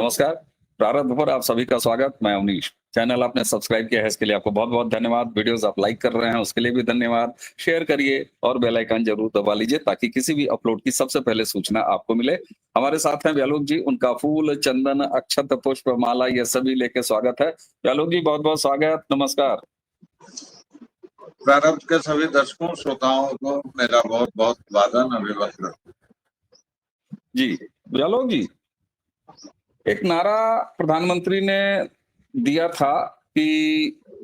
नमस्कार। प्रारंभ पर आप सभी का स्वागत। मैं अवनीश। चैनल आपने सब्सक्राइब किया है इसके लिए आपको बहुत-बहुत धन्यवाद। वीडियोस आप लाइक कर रहे हैं उसके लिए भी धन्यवाद। शेयर करिए और बेल आइकन जरूर दबा लीजिए ताकि किसी भी अपलोड की सबसे पहले सूचना आपको मिले। हमारे साथ हैं व्यालोक जी, उनका फूल, चंदन, अक्षत, पुष्प, माला ये सभी लेके स्वागत है। व्यालोक जी बहुत-बहुत स्वागत। नमस्कार। प्रारंभ के सभी दर्शकों श्रोताओं को मेरा बहुत बहुत वादन अभिवादन। जी, व्यालोक जी, एक नारा प्रधानमंत्री ने दिया था कि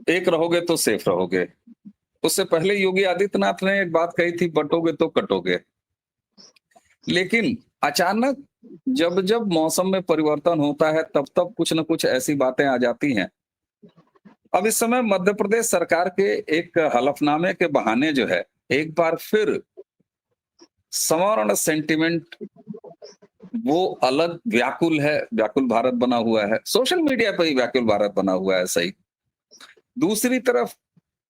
एक रहोगे तो सेफ रहोगे। उससे पहले योगी आदित्यनाथ ने एक बात कही थी, बंटोगे तो कटोगे। लेकिन अचानक जब-जब मौसम में परिवर्तन होता है तब-तब कुछ न कुछ ऐसी बातें आ जाती हैं। अब इस समय मध्य प्रदेश सरकार के एक हलफनामे के बहाने जो है, एक बार फिर सवर्ण सेंटिमेंट वो अलग व्याकुल है, व्याकुल भारत बना हुआ है। सोशल मीडिया पे ही व्याकुल भारत बना हुआ है, सही। दूसरी तरफ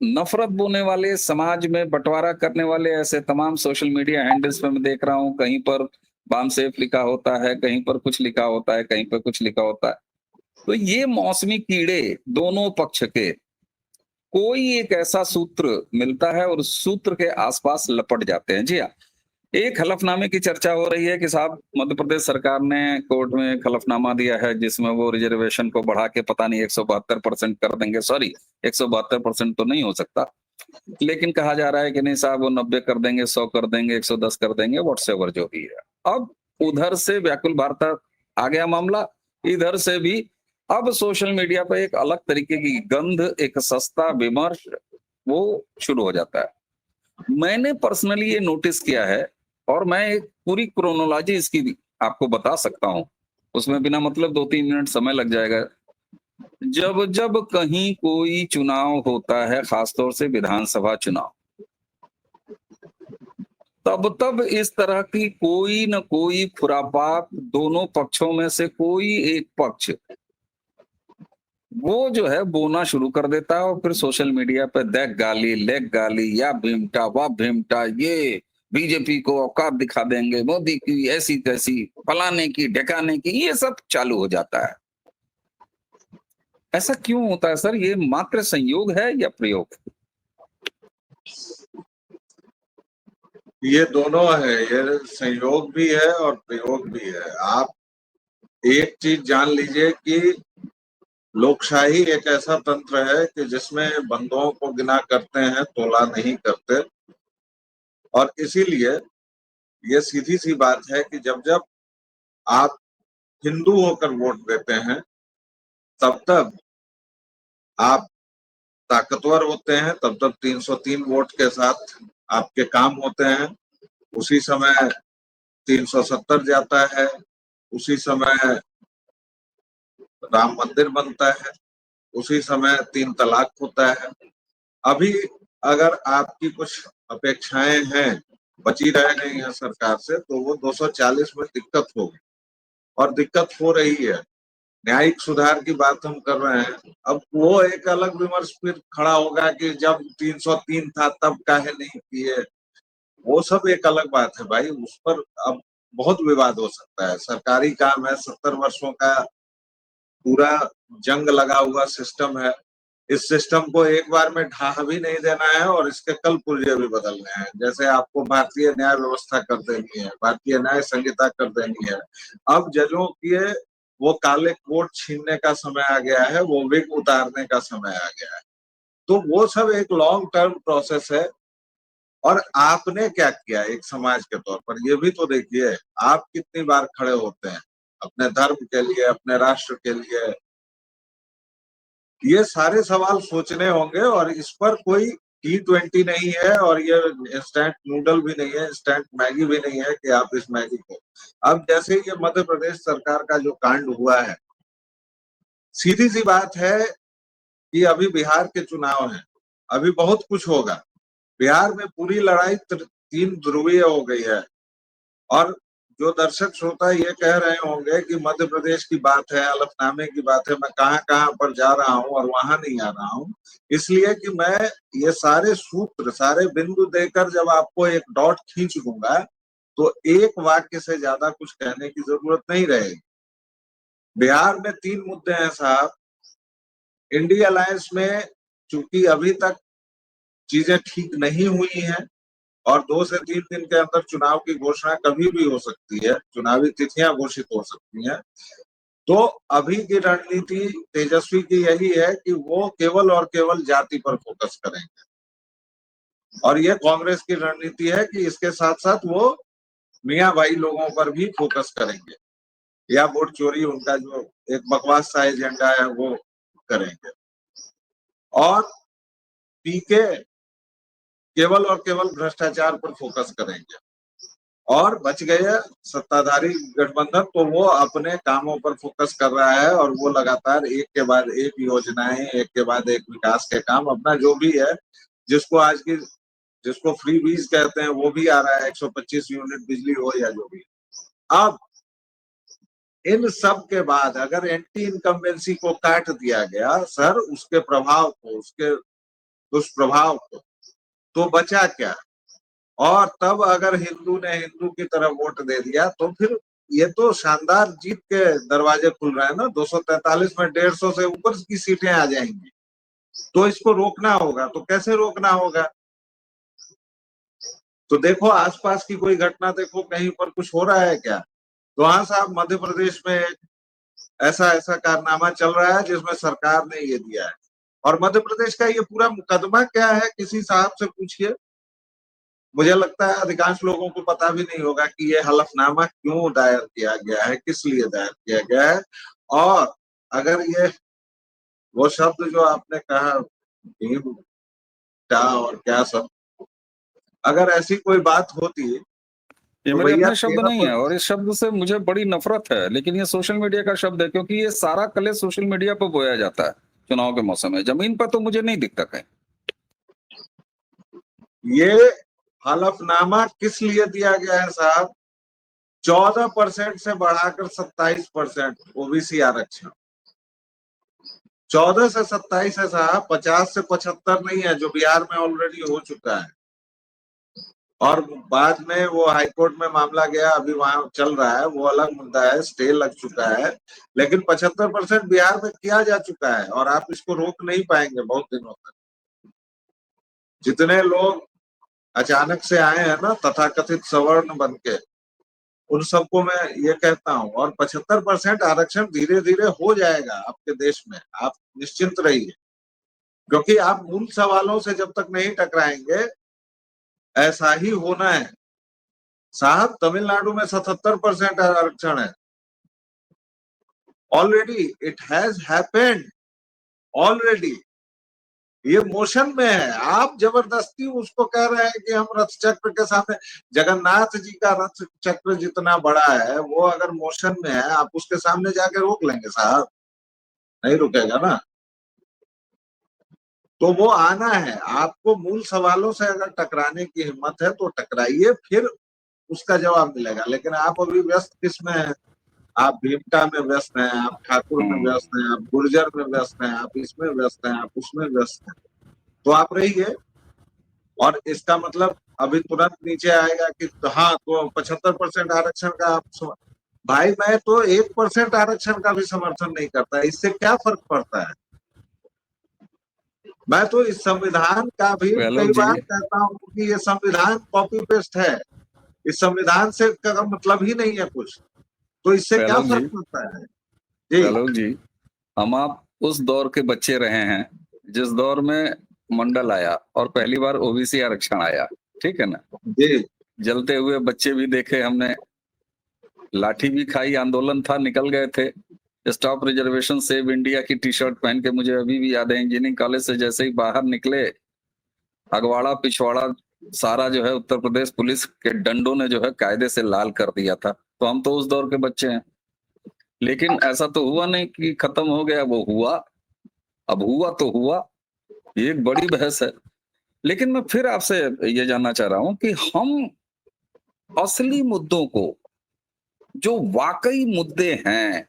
नफरत बोने वाले, समाज में बंटवारा करने वाले ऐसे तमाम सोशल मीडिया हैंडल्स पे मैं देख रहा हूँ, कहीं पर बाम सेफ लिखा होता है, कहीं पर कुछ लिखा होता है, कहीं पर कुछ लिखा होता है। तो ये मौसमी कीड़े दोनों पक्ष के कोई एक ऐसा सूत्र मिलता है और उस सूत्र के आसपास लपट जाते हैं। जी हाँ, एक हलफनामे की चर्चा हो रही है कि साहब मध्य प्रदेश सरकार ने कोर्ट में एक हलफनामा दिया है जिसमें वो रिजर्वेशन को बढ़ा के पता नहीं 172% कर देंगे। सॉरी, 172% तो नहीं हो सकता, लेकिन कहा जा रहा है कि नहीं साहब वो 90 कर देंगे, 100 कर देंगे, 110 कर देंगे, व्हाटसएवर जो भी है। अब उधर से व्याकुल भारत आ गया मामला, इधर से भी अब सोशल मीडिया पे एक अलग तरीके की गंध, एक सस्ता विमर्श वो शुरू हो जाता है। मैंने पर्सनली ये नोटिस किया है और मैं एक पूरी क्रोनोलॉजी इसकी भी आपको बता सकता हूँ। उसमें बिना मतलब 2-3 मिनट समय लग जाएगा। जब-जब कहीं कोई चुनाव होता है, खासतौर से विधानसभा चुनाव, तब-तब इस तरह की कोई न कोई खुरापात दोनों पक्षों में से कोई एक पक्ष वो जो है बोना शुरू कर देता है और फिर सोशल मीडिया पे देख गाली, लेग गाली, या भीमटा, वाह भीमटा, ये बीजेपी को औकात दिखा देंगे, मोदी की ऐसी-तैसी, फलाने की, ढिकाने की, ये सब चालू हो जाता है। ऐसा क्यों होता है सर? ये मात्र संयोग है या प्रयोग? ये दोनों है, ये संयोग भी है और प्रयोग भी है। आप एक चीज जान लीजिए कि लोकशाही एक ऐसा तंत्र है कि जिसमें बंदों को गिना करते हैं, तोला नहीं करते। और इसीलिए ये सीधी सी बात है कि जब जब आप हिंदू होकर वोट देते हैं तब तब आप ताकतवर होते हैं, तब तब 303 वोट के साथ आपके काम होते हैं। उसी समय 370 जाता है, उसी समय राम मंदिर बनता है, उसी समय 3 तलाक होता है। अभी अगर आपकी कुछ अपेक्षाएं हैं, बची रह गई हैं सरकार से, तो वो 240 में दिक्कत होगी और दिक्कत हो रही है। न्यायिक सुधार की बात हम कर रहे हैं। अब वो एक अलग विमर्श फिर खड़ा होगा कि जब 303 था तब काहे नहीं किए। वो सब एक अलग बात है भाई, उस पर अब बहुत विवाद हो सकता है। सरकारी काम है, 70 वर्षों का पूरा जंग लगा हुआ सिस्टम है। इस सिस्टम को एक बार में ढहा भी नहीं देना है और इसके कल पुर्जे भी बदलने हैं। जैसे आपको भारतीय न्याय व्यवस्था कर देनी है, भारतीय न्याय संहिता कर देनी है। अब जजों के वो काले कोट छीनने का समय आ गया है, वो विग उतारने का समय आ गया है। तो वो सब एक लॉन्ग टर्म प्रोसेस है। और आपने क्या किया एक समाज के तौर पर, ये भी तो देखिए। आप कितनी बार खड़े होते हैं अपने धर्म के लिए, अपने राष्ट्र के लिए। ये सारे सवाल सोचने होंगे और इस पर कोई T20 नहीं है और ये इंस्टेंट नूडल भी नहीं है, इंस्टेंट मैगी भी नहीं है कि आप इस मैगी को। अब जैसे ये मध्य प्रदेश सरकार का जो कांड हुआ है, सीधी सी बात है कि अभी बिहार के चुनाव हैं, अभी बहुत कुछ होगा। बिहार में पूरी लड़ाई 3 ध्रुवीय हो गई है। और जो दर्शक श्रोता ये कह रहे होंगे कि मध्य प्रदेश की बात है, हलफनामे की बात है, मैं कहाँ-कहाँ पर जा रहा हूँ और वहां नहीं आ रहा हूँ, इसलिए कि मैं ये सारे सूत्र, सारे बिंदु देकर जब आपको एक डॉट खींच दूंगा तो एक वाक्य से ज्यादा कुछ कहने की जरूरत नहीं रहेगी। बिहार में 3 मुद्दे हैं साहब। इंडिया अलायंस में चूंकि अभी तक चीजें ठीक नहीं हुई हैं और 2 से 3 दिन के अंदर चुनाव की घोषणा कभी भी हो सकती है, चुनावी तिथियां घोषित हो सकती हैं, तो अभी की रणनीति तेजस्वी की यही है कि वो केवल और केवल जाति पर फोकस करेंगे और ये कांग्रेस की रणनीति है कि इसके साथ साथ वो मियां भाई लोगों पर भी फोकस करेंगे या वोट चोरी उनका जो एक बकवास सा एजेंडा है वो करेंगे और पीके केवल और केवल भ्रष्टाचार पर फोकस करेंगे और बच गए सत्ताधारी गठबंधन तो वो अपने कामों पर फोकस कर रहा है और वो लगातार एक के बाद एक योजनाएं एक के बाद एक विकास के काम अपना जो भी है जिसको फ्री बीज कहते हैं वो भी आ रहा है 125 यूनिट बिजली हो या जो भी। अब इन सब के बाद अगर एंटी इनकम्बेंसी को काट दिया गया सर उसके प्रभाव को उसके दुष्प्रभाव को तो बचा क्या। और तब अगर हिंदू ने हिंदू की तरफ वोट दे दिया तो फिर ये तो शानदार जीत के दरवाजे खुल रहे हैं ना। 243 में 150 से ऊपर की सीटें आ जाएंगी तो इसको रोकना होगा। तो कैसे रोकना होगा। तो देखो आसपास की कोई घटना देखो कहीं पर कुछ हो रहा है क्या। तो हाँ साहब मध्य प्रदेश में ऐसा ऐसा कारनामा चल रहा है जिसमें सरकार ने ये दिया है और मध्य प्रदेश का ये पूरा मुकदमा क्या है किसी साहब से पूछिए। मुझे लगता है अधिकांश लोगों को पता भी नहीं होगा कि ये हलफनामा क्यों दायर किया गया है किस लिए दायर किया गया है। और अगर ये वो शब्द जो आपने कहा भीम क्या और क्या सब अगर ऐसी कोई बात होती ये तो मेरे भैया अपने शब्द नहीं है और इस शब्द से मुझे बड़ी नफरत है, लेकिन ये सोशल मीडिया का शब्द है क्योंकि ये सारा कलेश सोशल मीडिया पर बोया जाता है चुनाव के मौसम में। जमीन पर तो मुझे नहीं दिखता कहीं। ये हलफनामा किस लिए दिया गया है साहब। 14% से बढ़ाकर 27% ओबीसी आरक्षण 14 से 27 है साहब। 50 से 75 नहीं है जो बिहार में ऑलरेडी हो चुका है और बाद में वो हाईकोर्ट में मामला गया अभी वहां चल रहा है वो अलग मुद्दा है स्टे लग चुका है। लेकिन 75% बिहार में किया जा चुका है और आप इसको रोक नहीं पाएंगे बहुत दिनों तक। जितने लोग अचानक से आए हैं ना तथाकथित सवर्ण बन के उन सबको मैं ये कहता हूँ और 75% आरक्षण धीरे धीरे हो जाएगा आपके देश में। आप निश्चिंत रहिए क्योंकि आप मूल सवालों से जब तक नहीं टकराएंगे ऐसा ही होना है साहब। तमिलनाडु में 77% आरक्षण है already. It has happened already. ये मोशन में है। आप जबरदस्ती उसको कह रहे हैं कि हम रथ चक्र के सामने जगन्नाथ जी का रथ चक्र जितना बड़ा है वो अगर मोशन में है आप उसके सामने जाके रोक लेंगे साहब। नहीं रुकेगा ना। तो वो आना है आपको। मूल सवालों से अगर टकराने की हिम्मत है तो टकराइए फिर उसका जवाब मिलेगा। लेकिन आप अभी व्यस्त किस में है। आप भीमटा में व्यस्त हैं आप ठाकुर में व्यस्त हैं आप गुर्जर में व्यस्त हैं आप इसमें व्यस्त हैं आप उसमें व्यस्त हैं। तो आप रहिए और इसका मतलब अभी तुरंत नीचे आएगा कि हाँ तो 75% आरक्षण का आप भाई मैं तो 1% आरक्षण का भी समर्थन नहीं करता। इससे क्या फर्क पड़ता है। मैं तो इस संविधान का भी गहलोत कई जी, बार कहता हूँ कि ये संविधान कॉपी पेस्ट है। इस संविधान से का मतलब ही नहीं है कुछ। तो इससे क्या गहलोत जी, फर्क पड़ता है। जी गहलोत जी, हम आप उस दौर के बच्चे रहे हैं जिस दौर में मंडल आया और पहली बार ओबीसी आरक्षण आया, ठीक है ना। जी जलते हुए बच्चे भी देखे हमने, लाठी भी खाई, आंदोलन था, निकल गए थे। स्टॉप रिजर्वेशन सेव इंडिया की टी शर्ट पहन के मुझे अभी भी याद है। इंजीनियरिंग कॉलेज से जैसे ही बाहर निकले, अगवाड़ा पिछवाड़ा सारा जो है उत्तर प्रदेश पुलिस के डंडों ने जो है कायदे से लाल कर दिया था। तो हम तो उस दौर के बच्चे हैं। लेकिन ऐसा तो हुआ नहीं कि खत्म हो गया, वो हुआ। अब हुआ तो हुआ, ये एक बड़ी बहस है। लेकिन मैं फिर आपसे ये जानना चाह रहा हूं कि हम असली मुद्दों को, जो वाकई मुद्दे हैं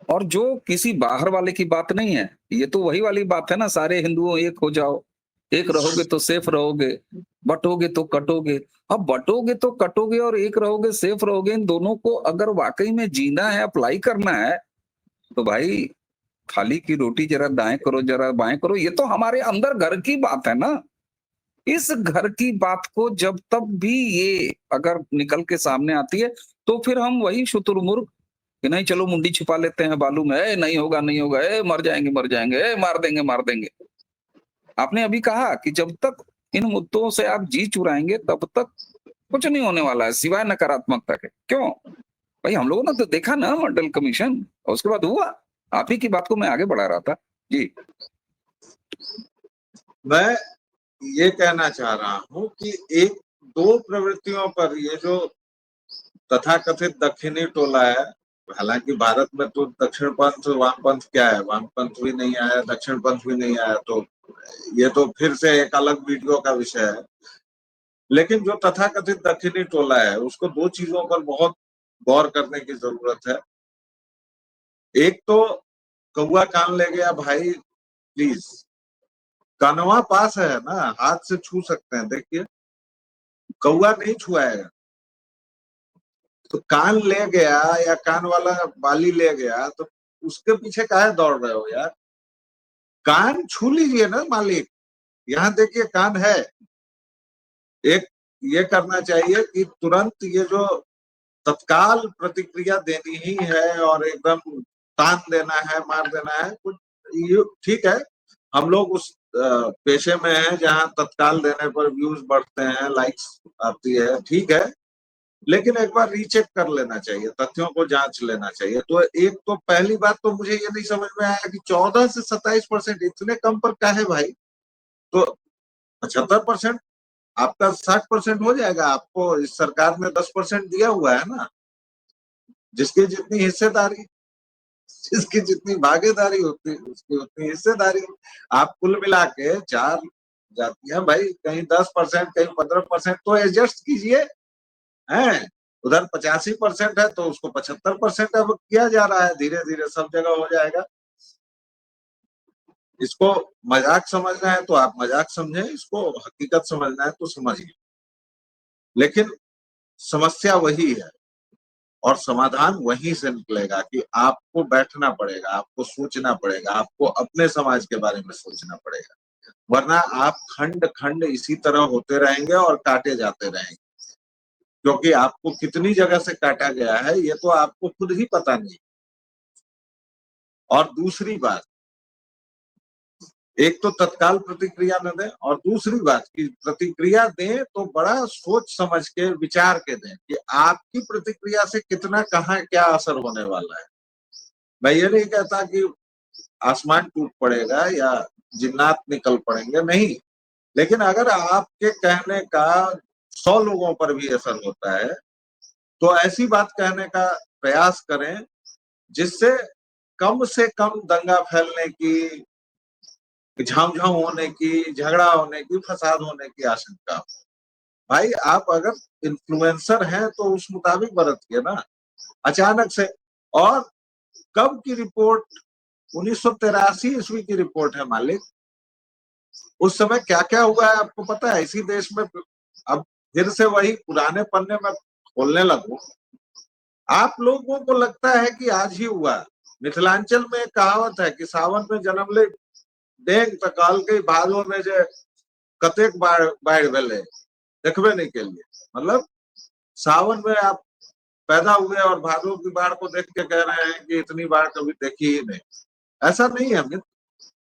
और जो किसी बाहर वाले की बात नहीं है, ये तो वही वाली बात है ना, सारे हिंदुओं एक हो जाओ, एक रहोगे तो सेफ रहोगे, बटोगे तो कटोगे। अब बटोगे तो कटोगे और एक रहोगे सेफ रहोगे, इन दोनों को अगर वाकई में जीना है, अप्लाई करना है, तो भाई थाली की रोटी जरा दाएं करो जरा बाएं करो, ये तो हमारे अंदर घर की बात है ना। इस घर की बात को जब तक भी ये अगर निकल के सामने आती है, तो फिर हम वही शुतुरमुर्ग कि नहीं चलो मुंडी छुपा लेते हैं बालू में, नहीं होगा नहीं होगा, मर जाएंगे, मार देंगे। आपने अभी कहा कि जब तक इन मुद्दों से आप जी चुराएंगे तब तक कुछ नहीं होने वाला है सिवाय नकारात्मकता के। क्यों भाई, हम लोगों ने तो देखा ना मंडल कमीशन, और उसके बाद हुआ। आप ही की बात को मैं आगे बढ़ा रहा था जी। मैं ये कहना चाह रहा हूं कि एक दो प्रवृत्तियों पर ये जो तथाकथित दक्षिणी टोला है, हालांकि भारत में तो दक्षिण पंथ वामपंथ क्या है, वामपंथ भी नहीं आया दक्षिण पंथ भी नहीं आया, तो ये तो फिर से एक अलग वीडियो का विषय है। लेकिन जो तथाकथित दक्षिणी टोला है उसको दो चीजों पर बहुत गौर करने की जरूरत है। एक तो कौआ कान ले गया भाई, प्लीज, कानवा पास है ना, हाथ से छू सकते हैं, देखिए कौआ नहीं छुआएगा। तो कान ले गया या कान वाला बाली ले गया तो उसके पीछे काहे दौड़ रहे हो यार? कान छू लीजिए ना मालिक, यहाँ देखिए कान है। एक ये करना चाहिए कि तुरंत ये जो तत्काल प्रतिक्रिया देनी ही है और एकदम तान देना है, मार देना है, कुछ ये ठीक है। हम लोग उस पेशे में हैं जहां तत्काल देने पर व्यूज बढ़ते हैं, लाइक्स आती है, ठीक है। लेकिन एक बार रीचेक कर लेना चाहिए, तथ्यों को जांच लेना चाहिए। तो एक तो पहली बात तो मुझे ये नहीं समझ में आया कि 14 से 27% इतने कम पर क्या है भाई? तो 75%, आपका 60% हो जाएगा। आपको इस सरकार ने 10% दिया हुआ है ना, जिसकी जितनी हिस्सेदारी, जिसकी जितनी भागीदारी होती है उसकी उतनी हिस्सेदारी। आप कुल मिला के चार जातियां भाई, कहीं 10%, कहीं 15%, तो एडजस्ट कीजिए। है उधर 85% है तो उसको 75% अब किया जा रहा है, धीरे धीरे सब जगह हो जाएगा। इसको मजाक समझना है तो आप मजाक समझें, इसको हकीकत समझना है तो समझिए। लेकिन समस्या वही है और समाधान वहीं से निकलेगा कि आपको बैठना पड़ेगा, आपको सोचना पड़ेगा, आपको अपने समाज के बारे में सोचना पड़ेगा। वरना आप खंड खंड इसी तरह होते रहेंगे और काटे जाते रहेंगे, क्योंकि आपको कितनी जगह से काटा गया है ये तो आपको खुद ही पता नहीं। और दूसरी बात, एक तो तत्काल प्रतिक्रिया न दें, और दूसरी बात कि प्रतिक्रिया दें तो बड़ा सोच समझ के विचार के दें कि आपकी प्रतिक्रिया से कितना कहाँ क्या असर होने वाला है। मैं ये नहीं कहता कि आसमान टूट पड़ेगा या जिन्नात निकल पड़ेंगे, नहीं। लेकिन अगर आपके कहने का 100 लोगों पर भी असर होता है तो ऐसी बात कहने का प्रयास करें जिससे कम से कम दंगा फैलने की, झामझाम होने की, झगड़ा होने की, फसाद होने की आशंका हो। भाई आप अगर इन्फ्लुएंसर हैं तो उस मुताबिक बरतिए ना। अचानक से, और कब की रिपोर्ट? 1983 ईस्वी की रिपोर्ट है मालिक। उस समय क्या क्या हुआ है आपको पता है इसी देश में? अब फिर से वही पुराने पन्ने में खोलने लगूं। आप लोगों को लगता है कि आज ही हुआ। मिथिलांचल में एक कहावत है कि सावन में जन्म ले डेंग तो काल के भादो में जे कतेक बाढ़ भेले देखबे नहीं के लिए। मतलब सावन में आप पैदा हुए और भादो की बाढ़ को देख के कह रहे हैं कि इतनी बाढ़ कभी देखी ही नहीं। ऐसा नहीं है मित्र।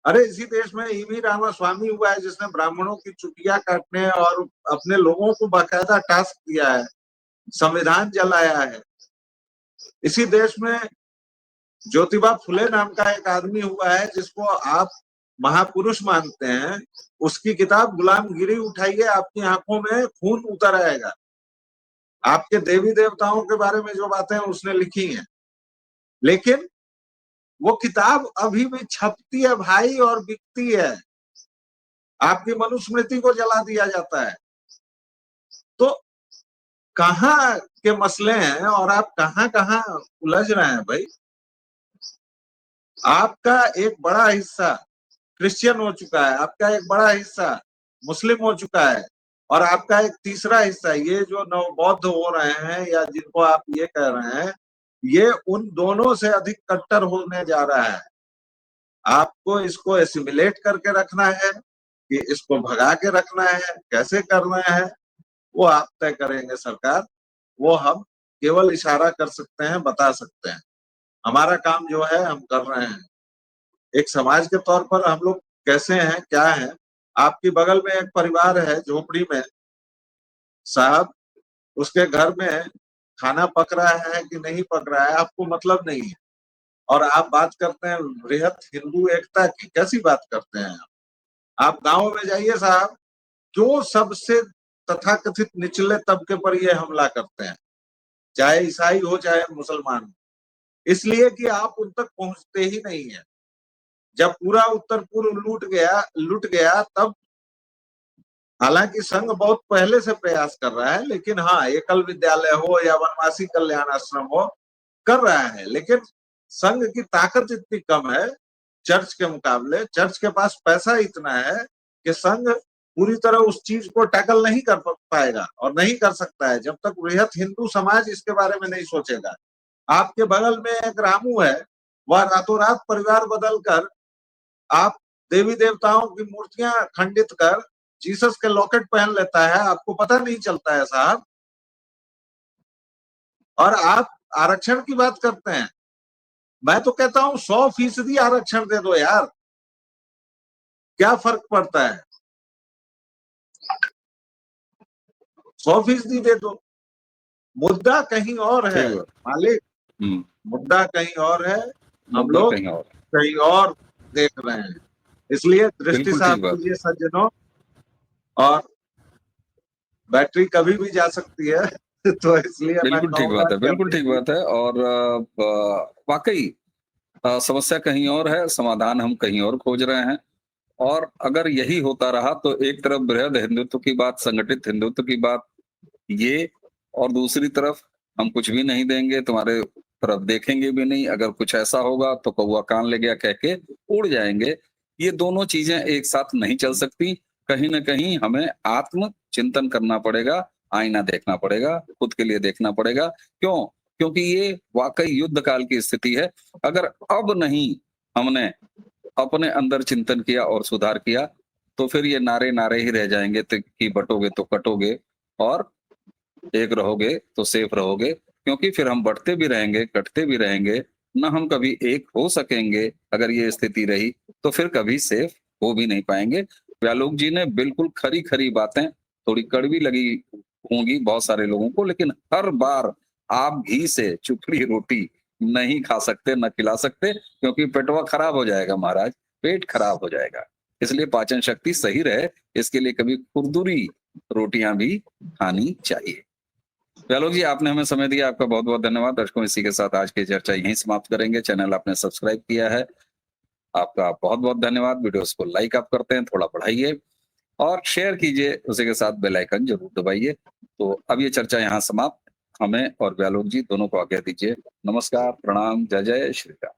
अरे इसी देश में ईवी रामास्वामी हुआ है जिसने ब्राह्मणों की चुटिया काटने और अपने लोगों को बाकायदा टास्क दिया है, संविधान जलाया है। इसी देश में ज्योतिबा फुले नाम का एक आदमी हुआ है जिसको आप महापुरुष मानते हैं। उसकी किताब गुलामगिरी उठाइए, आपकी आंखों में खून उतर आएगा। आपके देवी देवताओं के बारे में जो बातें उसने लिखी हैं, लेकिन वो किताब अभी भी छपती है भाई और बिकती है। आपकी मनुस्मृति को जला दिया जाता है। तो कहाँ के मसले हैं और आप कहाँ कहाँ उलझ रहे हैं भाई? आपका एक बड़ा हिस्सा क्रिश्चियन हो चुका है, आपका एक बड़ा हिस्सा मुस्लिम हो चुका है, और आपका एक तीसरा हिस्सा ये जो नव बौद्ध हो रहे हैं या जिनको आप ये कह रहे हैं ये उन दोनों से अधिक कट्टर होने जा रहा है। आपको इसको एसिमिलेट करके रखना है कि इसको भगा के रखना है, कैसे करना है वो आप तय करेंगे सरकार। वो हम केवल इशारा कर सकते हैं, बता सकते हैं। हमारा काम जो है हम कर रहे हैं। एक समाज के तौर पर हम लोग कैसे हैं, क्या हैं? आपकी बगल में एक परिवार है झोपड़ी में, साहब उसके घर में खाना पक रहा है कि नहीं पक रहा है आपको मतलब नहीं है, और आप बात करते हैं वृहत हिंदू एकता की। कैसी बात करते हैं आप गांव में जाइए साहब, क्यों सबसे तथाकथित निचले तबके पर ये हमला करते हैं, चाहे ईसाई हो चाहे मुसलमान हो? इसलिए कि आप उन तक पहुंचते ही नहीं है। जब पूरा उत्तर पूर्व लूट गया तब, हालांकि संघ बहुत पहले से प्रयास कर रहा है, लेकिन हाँ, एकल विद्यालय हो या वनवासी कल्याण आश्रम हो, कर रहा है। लेकिन संघ की ताकत इतनी कम है चर्च के मुकाबले। चर्च के पास पैसा इतना है कि संघ पूरी तरह उस चीज को टैकल नहीं कर पाएगा और नहीं कर सकता है जब तक वृहत हिंदू समाज इसके बारे में नहीं सोचेगा। आपके बगल में एक रामू है, वह रातों रात परिवार बदलकर आप देवी देवताओं की मूर्तियां खंडित कर जीसस के लॉकेट पहन लेता है, आपको पता नहीं चलता है साहब। और आप आरक्षण की बात करते हैं। मैं तो कहता हूं 100% आरक्षण दे दो यार, क्या फर्क पड़ता है? 100% दे दो। मुद्दा कहीं और है ठीक है। मालिक, मुद्दा कहीं और है, हम मुद्दा लोग कहीं और। कहीं और देख रहे हैं। इसलिए दृष्टि बिल्कुल साफ ठीक बात। कीजिए सज्जनों, और बैटरी कभी भी जा सकती है तो इसलिए मैं बिल्कुल ठीक कहूंगा बात है, कि बिल्कुल अपनी ठीक बात है। और वाक़ई समस्या कहीं और है, समाधान हम कहीं और खोज रहे हैं। और अगर यही होता रहा तो एक तरफ बृहद हिंदुत्व की बात, संगठित हिंदुत्व की बात ये, और दूसरी तरफ हम कुछ भी नहीं देंगे, तुम्हारे तरफ देखेंगे भी नहीं, अगर कुछ ऐसा होगा तो कौवा कान ले गया कह के उड़ जाएँगे। ये दोनों चीज़ें एक साथ नहीं चल सकती। कहीं न कहीं हमें आत्म चिंतन करना पड़ेगा, आईना देखना पड़ेगा, खुद के लिए देखना पड़ेगा। क्यों? क्योंकि ये वाक़ई युद्ध काल की स्थिति है। अगर अब नहीं हमने अपने अंदर चिंतन किया और सुधार किया, तो फिर ये नारे नारे ही रह जाएँगे कि बँटोगे तो कटोगे और एक रहोगे तो सेफ रहोगे। क्योंकि फिर हम बढ़ते भी रहेंगे, कटते भी रहेंगे, ना हम कभी एक हो सकेंगे। अगर ये स्थिति रही, तो फिर कभी सेफ हो भी नहीं पाएँगे। व्यालोक जी ने बिल्कुल खरी-खरी बातें, थोड़ी कड़वी लगी होंगी बहुत सारे लोगों को, लेकिन हर बार आप घी से चुपड़ी रोटी नहीं खा सकते, ना खिला सकते, क्योंकि पेटवा खराब हो जाएगा महाराज, पेट खराब हो जाएगा। इसलिए पाचन शक्ति सही रहे, इसके लिए कभी खुरदुरी रोटियाँ भी खानी चाहिए। व्यालोक जी, आपने हमें समय दिया, आपका बहुत-बहुत धन्यवाद। दर्शकों, इसी के साथ आज की चर्चा यहीं समाप्त करेंगे। चैनल आपने सब्सक्राइब किया है, आपका बहुत-बहुत धन्यवाद। वीडियोज़ को लाइक आप करते हैं, थोड़ा बढ़ाइए और शेयर कीजिए, उसी के साथ बेल आइकन ज़रूर दबाइए। तो अब ये चर्चा यहाँ समाप्त। हमें और व्यालोक जी दोनों को आज्ञा दीजिए। नमस्कार, प्रणाम, जय जय श्री राम।